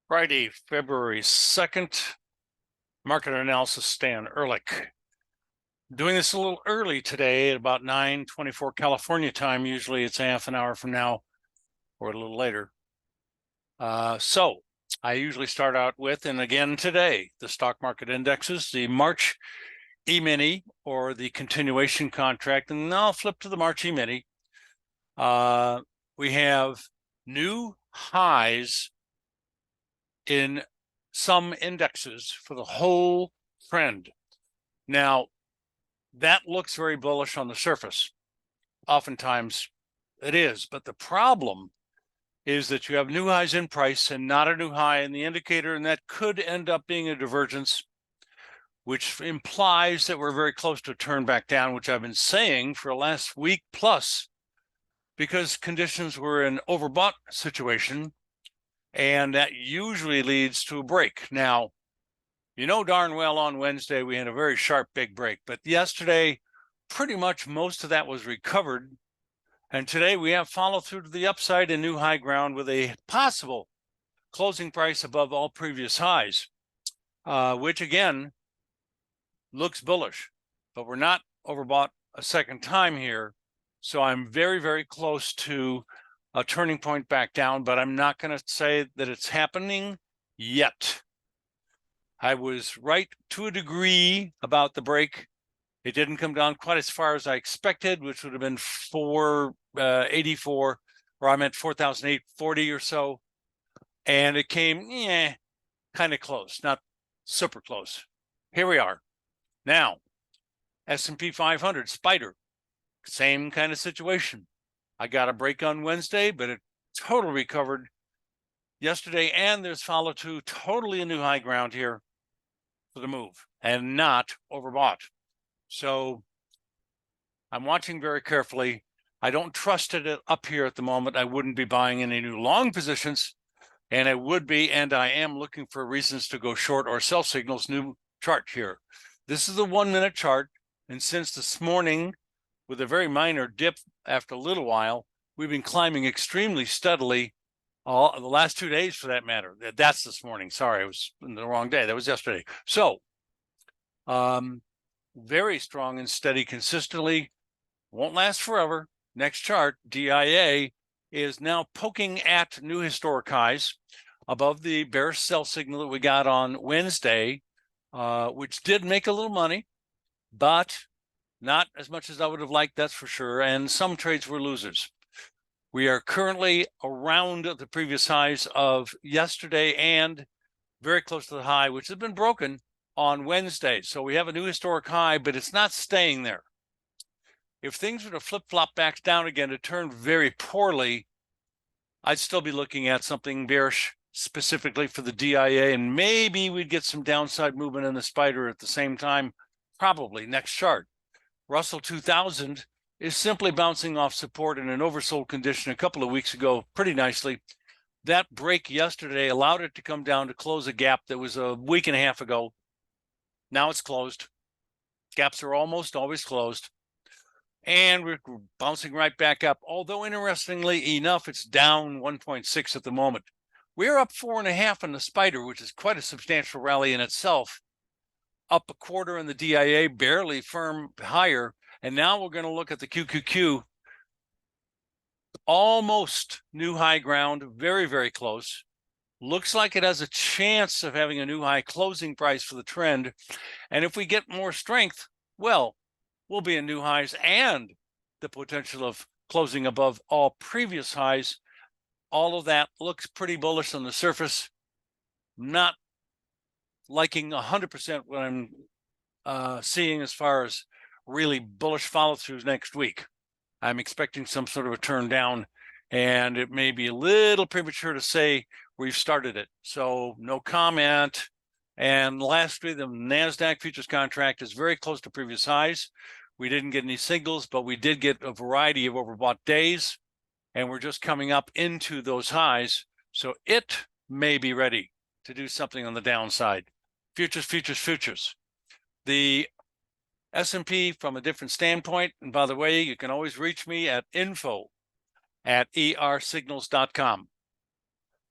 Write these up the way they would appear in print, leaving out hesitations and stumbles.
Friday, February 2nd, market analysis, Stan Ehrlich. Doing this a little early today at about 9:24 California time. Usually it's half an hour from now or a little later. So I usually start out with, and again today, the stock market indexes, the March E-mini or the continuation contract, and I'll flip to the March E-mini. We have new highs in some indexes for the whole trend. Now, that looks very bullish on the surface. Oftentimes it is, but the problem is that you have new highs in price and not a new high in the indicator, and that could end up being a divergence, which implies that we're very close to a turn back down, which I've been saying for the last week plus, because conditions were in overbought situation, and that usually leads to a break. Now, you know darn well on Wednesday we had a very sharp big break, but yesterday pretty much most of that was recovered. And today we have follow through to the upside and new high ground with a possible closing price above all previous highs, which again looks bullish, but we're not overbought a second time here. So I'm very, very close to a turning point back down, but I'm not going to say that it's happening yet. I was right to a degree about the break. It didn't come down quite as far as I expected, which would have been 484, or I meant 4,840 or so. And it came kind of close, not super close. Here we are. Now, S&P 500, Spider, same kind of situation. I got a break on Wednesday, but it totally recovered yesterday, and there's follow to totally a new high ground here for the move and not overbought. So I'm watching very carefully. I don't trust it up here at the moment. I wouldn't be buying any new long positions, and I would be, and I am looking for reasons to go short or sell signals. New chart here. This is the 1 minute chart, and since this morning, with a very minor dip after a little while, we've been climbing extremely steadily all the last 2 days for that matter. That's this morning. Sorry, I was in the wrong day. That was yesterday. So very strong and steady consistently. Won't last forever. Next chart, DIA, is now poking at new historic highs above the bearish sell signal that we got on Wednesday, which did make a little money, but not as much as I would have liked, that's for sure. And some trades were losers. We are currently around the previous highs of yesterday and very close to the high, which has been broken on Wednesday. So we have a new historic high, but it's not staying there. If things were to flip-flop back down again to turn very poorly, I'd still be looking at something bearish specifically for the DIA, and maybe we'd get some downside movement in the Spider at the same time, probably. Next chart. Russell 2000 is simply bouncing off support in an oversold condition a couple of weeks ago pretty nicely. That break yesterday allowed it to come down to close a gap that was a week and a half ago. Now it's closed. Gaps are almost always closed. And we're bouncing right back up. Although interestingly enough, it's down 1.6 at the moment. We're up 4.5 in the Spider, which is quite a substantial rally in itself. Up a quarter in the DIA, barely firm higher. And now we're going to look at the QQQ. Almost new high ground, very, very close. Looks like it has a chance of having a new high closing price for the trend. And if we get more strength, well, we'll be in new highs and the potential of closing above all previous highs. All of that looks pretty bullish on the surface. Not liking 100% what I'm seeing as far as really bullish follow-throughs next week. I'm expecting some sort of a turn down, and it may be a little premature to say we've started it. So no comment. And lastly, the NASDAQ futures contract is very close to previous highs. We didn't get any signals, but we did get a variety of overbought days, and we're just coming up into those highs. So it may be ready to do something on the downside. Futures, futures, futures. The S&P from a different standpoint, and by the way, you can always reach me at info@ersignals.com.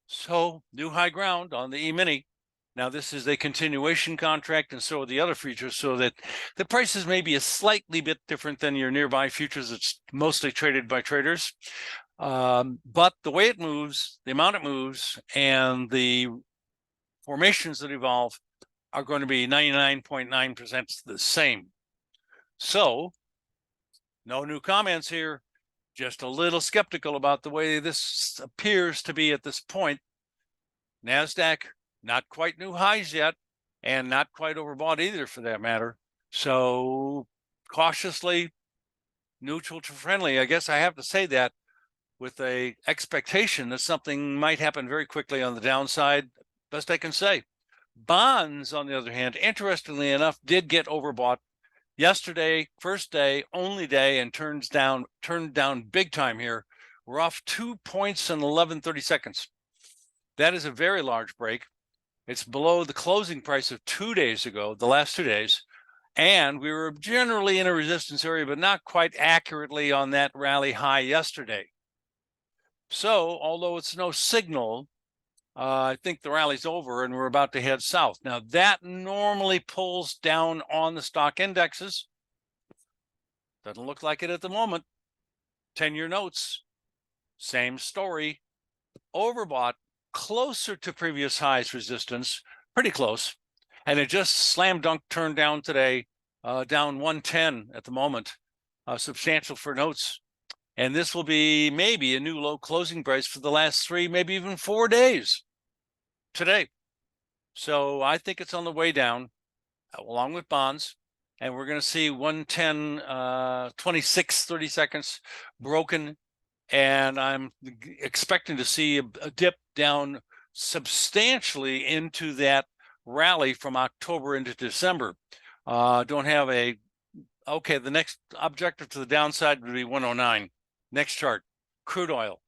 So new high ground on the E-mini. Now this is a continuation contract, and so are the other futures, so that the prices may be a slightly bit different than your nearby futures. It's mostly traded by traders. But the way it moves, the amount it moves, and the formations that evolve are going to be 99.9% the same. So no new comments here, just a little skeptical about the way this appears to be at this point. NASDAQ, not quite new highs yet, and not quite overbought either for that matter. So cautiously neutral to friendly. I guess I have to say that with a expectation that something might happen very quickly on the downside, best I can say. Bonds, on the other hand, interestingly enough, did get overbought yesterday, first day, only day, and turned down big time here. We're off 2 points in 11/32. That is a very large break. It's below the closing price of 2 days ago, the last 2 days. And we were generally in a resistance area, but not quite accurately on that rally high yesterday. So, although it's no signal, I think the rally's over and we're about to head south. Now, that normally pulls down on the stock indexes. Doesn't look like it at the moment. 10-year notes, same story. Overbought, closer to previous highs resistance, pretty close. And it just slam dunk turned down today, down 110 at the moment, substantial for notes. And this will be maybe a new low closing price for the last 3, maybe even 4 days today. So I think it's on the way down along with bonds. And we're going to see 110, 26, 30 seconds broken. And I'm expecting to see a dip down substantially into that rally from October into December. Don't have okay, the next objective to the downside would be 109. Next chart, crude oil,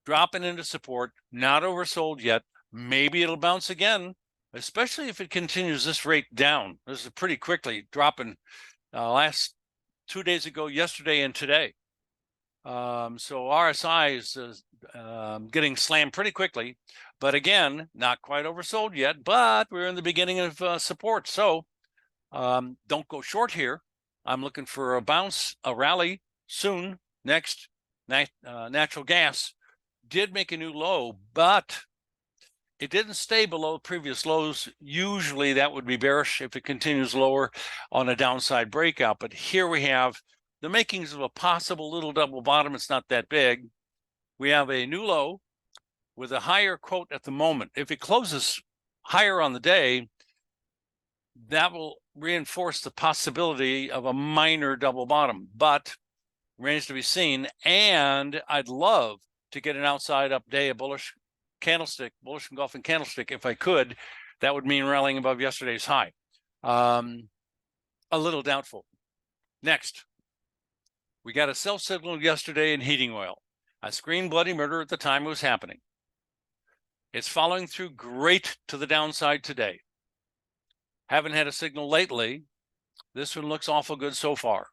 dropping into support, not oversold yet. Maybe it'll bounce again, especially if it continues this rate down. This is pretty quickly dropping last 2 days ago, yesterday, and today. So RSI is getting slammed pretty quickly, but again, not quite oversold yet, but we're in the beginning of support. So don't go short here. I'm looking for a bounce, a rally soon. Next, natural gas did make a new low, but it didn't stay below previous lows. Usually that would be bearish if it continues lower on a downside breakout. But here we have the makings of a possible little double bottom. It's not that big. We have a new low with a higher quote at the moment. If it closes higher on the day, that will reinforce the possibility of a minor double bottom, but remains to be seen. And I'd love to get an outside up day, a bullish candlestick, bullish engulfing candlestick. If I could, that would mean rallying above yesterday's high. A little doubtful. Next, we got a sell signal yesterday in heating oil. I screened bloody murder at the time it was happening. It's following through great to the downside today. Haven't had a signal lately. This one looks awful good so far.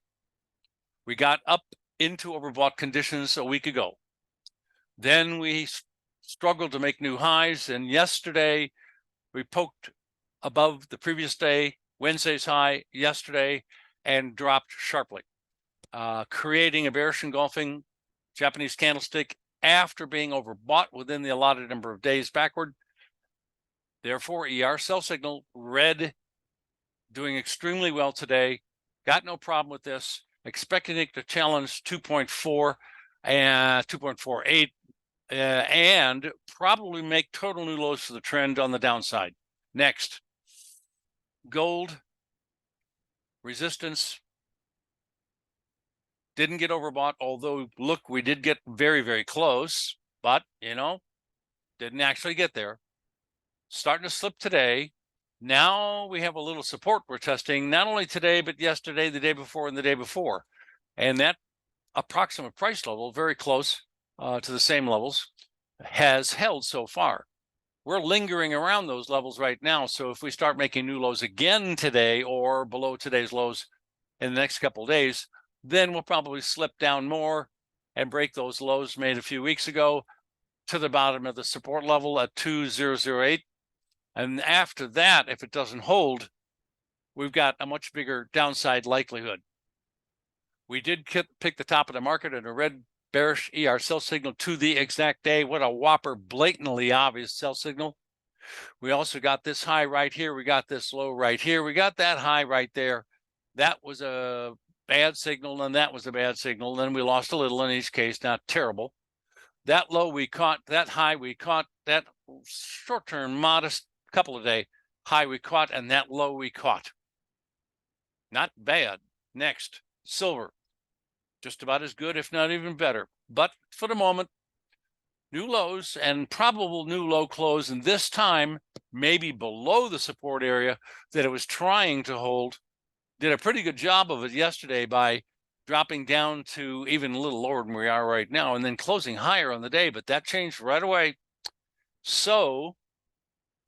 We got up into overbought conditions a week ago. Then we struggled to make new highs, and yesterday we poked above the previous day, Wednesday's high yesterday, and dropped sharply, creating a bearish engulfing Japanese candlestick after being overbought within the allotted number of days backward. Therefore, ER sell signal, red, doing extremely well today. Got no problem with this. Expecting it to challenge 2.4 and 2.48 and probably make total new lows for the trend on the downside. Next, gold resistance didn't get overbought, although look, we did get very, very close, but didn't actually get there. Starting to slip today. Now we have a little support we're testing, not only today, but yesterday, the day before, and the day before. And that approximate price level, very close to the same levels, has held so far. We're lingering around those levels right now. So if we start making new lows again today or below today's lows in the next couple of days, then we'll probably slip down more and break those lows made a few weeks ago. to the bottom of the support level at 2008. And after that, if it doesn't hold, we've got a much bigger downside likelihood. We did pick the top of the market in a red bearish ER sell signal to the exact day. What a whopper, blatantly obvious sell signal. We also got this high right here. We got this low right here. We got that high right there. That was a bad signal, and that was a bad signal. Then we lost a little in each case, not terrible. That low we caught, that high we caught, that short-term, modest couple of day high we caught, and that low we caught. Not bad. Next, silver. Just about as good, if not even better. But for the moment, new lows and probable new low close, and this time maybe below the support area that it was trying to hold. Did a pretty good job of it yesterday by dropping down to even a little lower than we are right now and then closing higher on the day, but that changed right away. So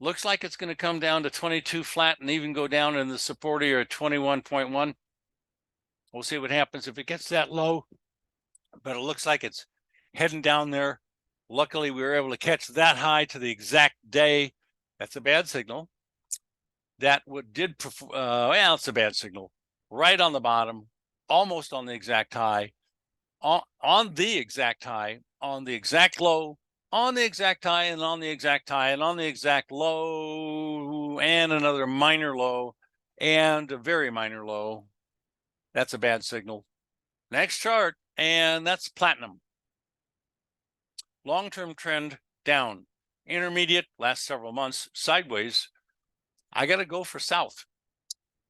looks like it's going to come down to 22 flat and even go down in the support area at 21.1. We'll see what happens if it gets that low, but it looks like it's heading down there. Luckily, we were able to catch that high to the exact day. That's a bad signal. That well, it's a bad signal. Right on the bottom, almost on the exact high, on the exact high, on the exact low, on the exact high, and on the exact high, and on the exact low, and another minor low, and a very minor low. That's a bad signal. Next chart, and that's platinum. Long-term trend down. Intermediate, last several months, sideways. I got to go for south.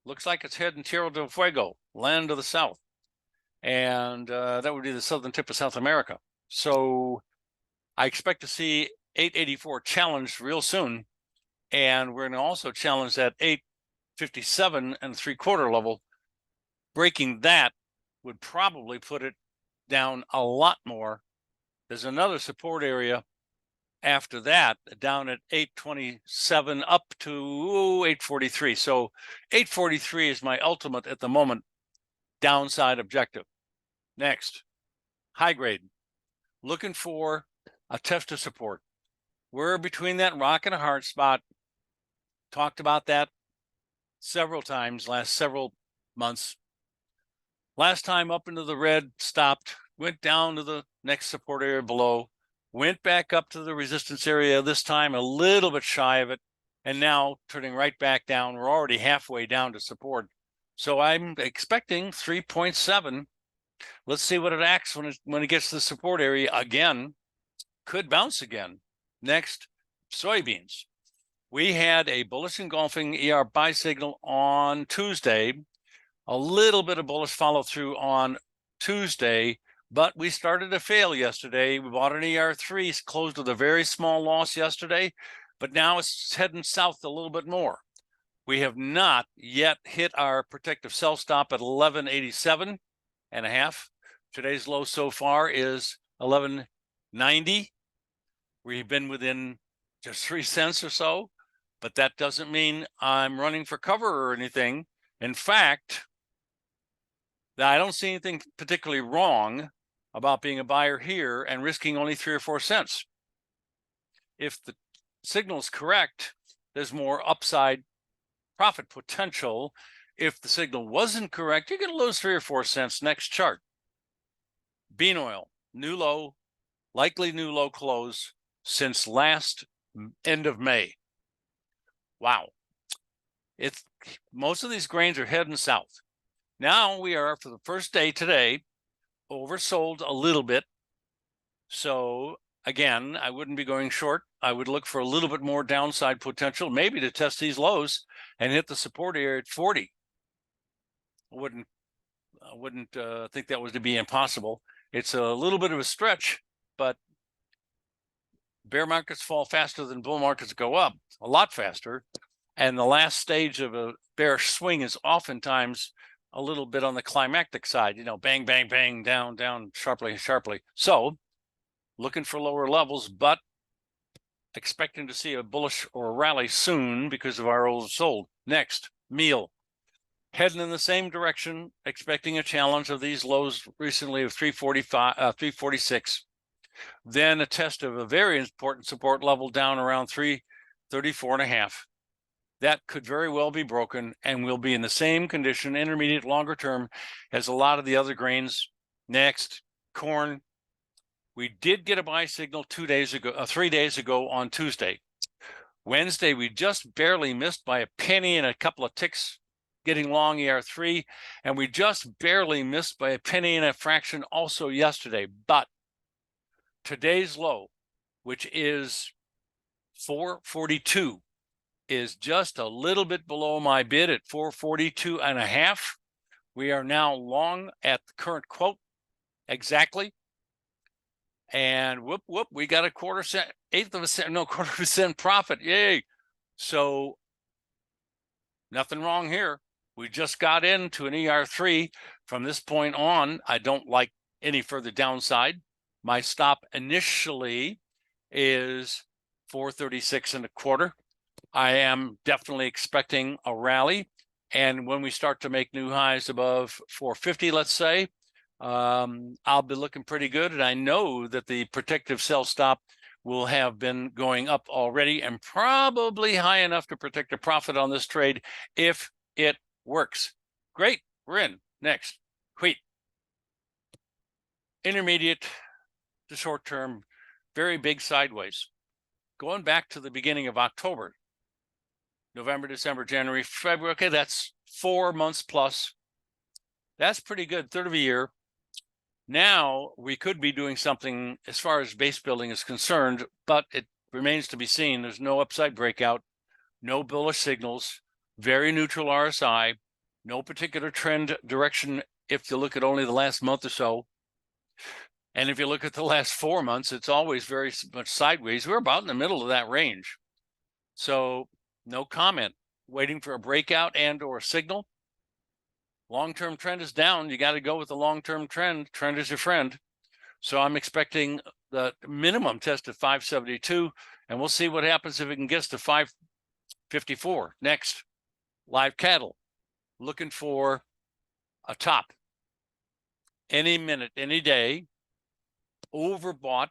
Looks like it's heading Tierra del Fuego, land of the south. And that would be the southern tip of South America. So I expect to see 884 challenged real soon. And we're going to also challenge that 857 and 3/4 level. Breaking that would probably put it down a lot more. There's another support area after that, down at 827 up to 843. So 843 is my ultimate at the moment downside objective. Next, high grade. Looking for a test of support. We're between that rock and a hard spot. Talked about that several times last several months. Last time up into the red, stopped, went down to the next support area below, went back up to the resistance area, this time a little bit shy of it, and now turning right back down. We're already halfway down to support. So I'm expecting 3.7. Let's see what it acts when it gets to the support area again. Could bounce again. Next, soybeans. We had a bullish engulfing ER buy signal on Tuesday, a little bit of bullish follow through on Tuesday, but we started to fail yesterday. We bought an ER3, closed with a very small loss yesterday, but now it's heading south a little bit more. We have not yet hit our protective sell stop at 1187 and a half. Today's low so far is 1190. We've been within just 3 cents or so, but that doesn't mean I'm running for cover or anything. In fact, I don't see anything particularly wrong about being a buyer here and risking only 3 or 4 cents. If the signal is correct, there's more upside profit potential. If the signal wasn't correct, you're going to lose 3 or 4 cents. Next chart. Bean oil, new low, likely new low close since last end of May. Wow. Most of these grains are heading south. Now we are, for the first day today, oversold a little bit. So again, I wouldn't be going short. I would look for a little bit more downside potential, maybe to test these lows and hit the support area at 40. I wouldn't think that was to be impossible. It's a little bit of a stretch, but bear markets fall faster than bull markets go up, a lot faster. And the last stage of a bearish swing is oftentimes a little bit on the climactic side, bang, bang, bang, down, down, sharply, sharply. So looking for lower levels, but expecting to see a bullish or a rally soon because of our oversold. Next, meal. Heading in the same direction, expecting a challenge of these lows recently of 345, 346. then a test of a very important support level down around 334.5. That could very well be broken, and we'll be in the same condition, intermediate, longer term, as a lot of the other grains. Next, corn. We did get a buy signal 3 days ago on Tuesday. Wednesday, we just barely missed by a penny and a couple of ticks getting long ER3, and we just barely missed by a penny and a fraction also yesterday. But today's low, which is 442, is just a little bit below my bid at 442.5. We are now long at the current quote exactly. And whoop, we got a quarter of a cent profit. Yay. So nothing wrong here. We just got into an ER3. From this point on, I don't like any further downside. My stop initially is 436.25. I am definitely expecting a rally. And when we start to make new highs above 450, let's say, I'll be looking pretty good. And I know that the protective sell stop will have been going up already and probably high enough to protect a profit on this trade if it works. Great. We're in. Next, wheat. Intermediate to short term, very big sideways. Going back to the beginning of October, November, December, January, February. Okay, that's 4 months plus. That's pretty good, third of a year. Now we could be doing something as far as base building is concerned, but it remains to be seen. There's no upside breakout, no bullish signals, very neutral RSI, no particular trend direction if you look at only the last month or so. And if you look at the last 4 months, it's always very much sideways. We're about in the middle of that range. So no comment, waiting for a breakout and or a signal. Long-term trend is down. You got to go with the long-term trend. Trend is your friend. So I'm expecting the minimum test at 572, and we'll see what happens if it can get to 554. Next, live cattle. Looking for a top. Any minute, any day. Overbought,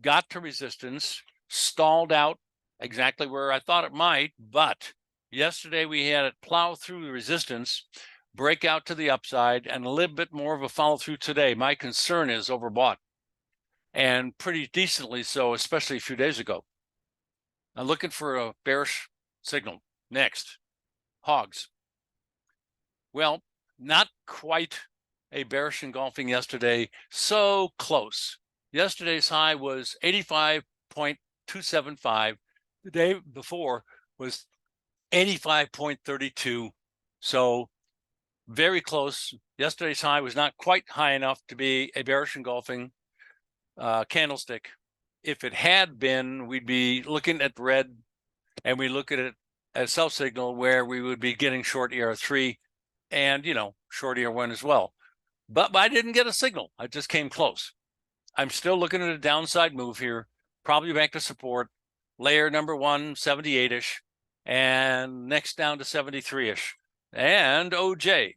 got to resistance, stalled out exactly where I thought it might, but yesterday we had it plow through the resistance, break out to the upside, and a little bit more of a follow through today. My concern is overbought, and pretty decently so, especially a few days ago. I'm looking for a bearish signal. Next, hogs. Well, not quite a bearish engulfing yesterday, so close. Yesterday's high was 85.275. The day before was 85.32. So very close. Yesterday's high was not quite high enough to be a bearish engulfing candlestick. If it had been, we'd be looking at red, and we look at it as sell signal where we would be getting short ER3 and, short ER1 as well. But I didn't get a signal. I just came close. I'm still looking at a downside move here, probably back to support. Layer number 1, 78-ish, and next down to 73-ish. And OJ,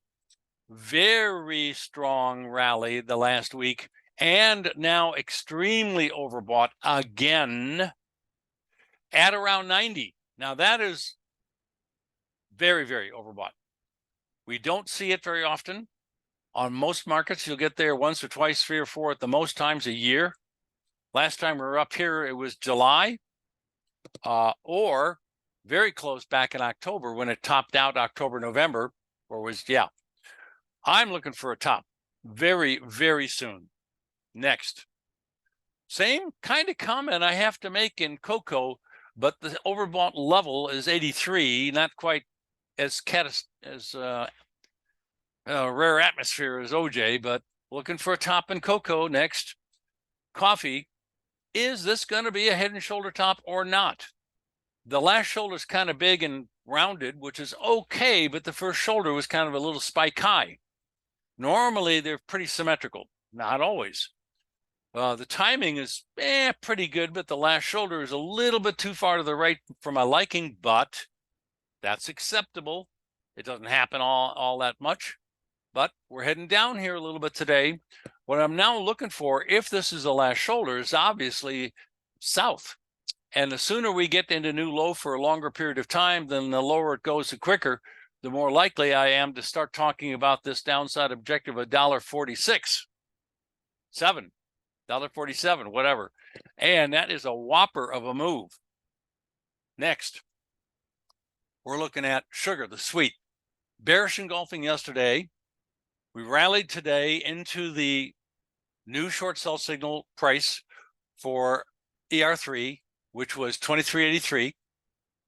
very strong rally the last week, and now extremely overbought again at around 90. Now that is very, very overbought. We don't see it very often. On most markets, you'll get there once or twice, 3 or 4 at the most times a year. Last time we were up here, it was July, or very close back in October when it topped out October, November, I'm looking for a top very, very soon. Next, same kind of comment I have to make in cocoa, but the overbought level is 83, not quite as rare atmosphere as OJ, but looking for a top in cocoa. Next, coffee. Is this going to be a head and shoulder top or not? The last shoulder is kind of big and rounded, which is okay, but the first shoulder was kind of a little spike high. Normally, they're pretty symmetrical. Not always. The timing is pretty good, but the last shoulder is a little bit too far to the right for my liking, but that's acceptable. It doesn't happen all that much, but we're heading down here a little bit today. What I'm now looking for, if this is the last shoulder, is obviously south. And the sooner we get into new low for a longer period of time, then the lower it goes, the quicker, the more likely I am to start talking about this downside objective of $1.46, $7.47, whatever. And that is a whopper of a move. Next, we're looking at sugar, the sweet. Bearish engulfing yesterday. We rallied today into the new short sell signal price for ER3, which was 23.83.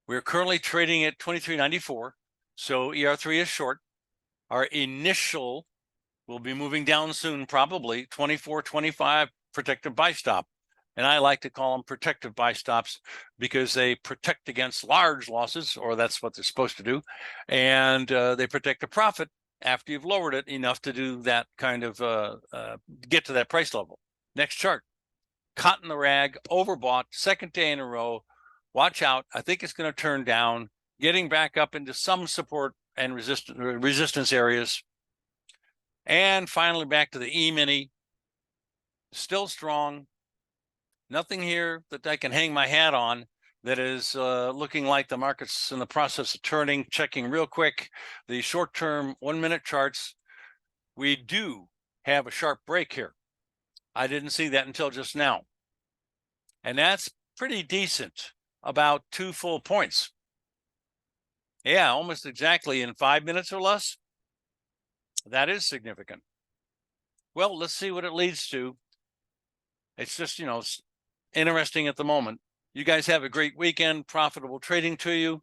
We're currently trading at 23.94. So ER3 is short. Our initial will be moving down soon, probably 24.25 protective buy stop. And I like to call them protective buy stops because they protect against large losses, or that's what they're supposed to do. And they protect the profit after you've lowered it enough to do that kind of get to that price level. Next chart. Cotton the rag, overbought, second day in a row. Watch out. I think it's going to turn down, getting back up into some support and resistance areas. And finally, back to the E-mini. Still strong. Nothing here that I can hang my hat on that is looking like the market's in the process of turning. Checking real quick the short-term 1-minute charts. We do have a sharp break here. I didn't see that until just now. And that's pretty decent, about 2 full points. Yeah, almost exactly in 5 minutes or less. That is significant. Well, let's see what it leads to. It's just, interesting at the moment. You guys have a great weekend. Profitable trading to you.